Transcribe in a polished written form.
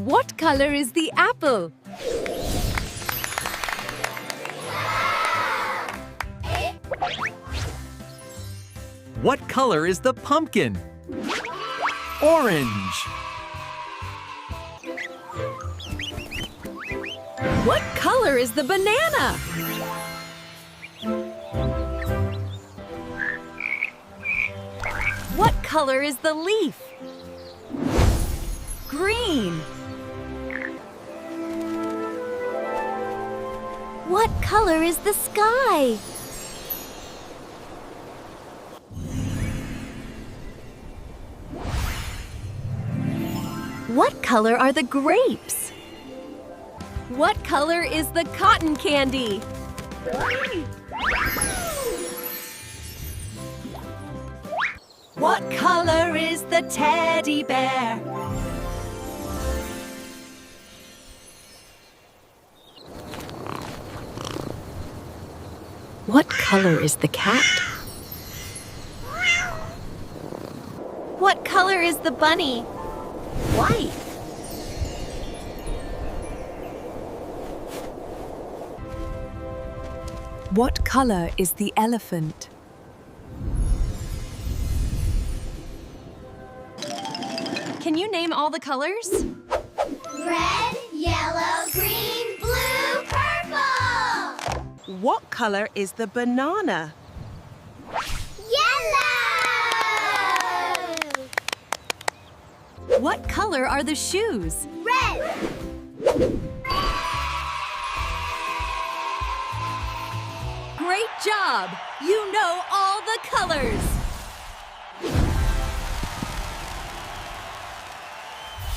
What color is the apple? What color is the pumpkin? Orange. What color is the banana? What color is the leaf? Green. What color is the sky? What color are the grapes? What color is the cotton candy? What color is the teddy bear? What color is the cat? What color is the bunny? White. What color is the elephant? Can you name all the colors? Red, yellow, green, blue, purple! What color is the banana? Yellow! What color are the shoes? Red! Great job! You know all the colors!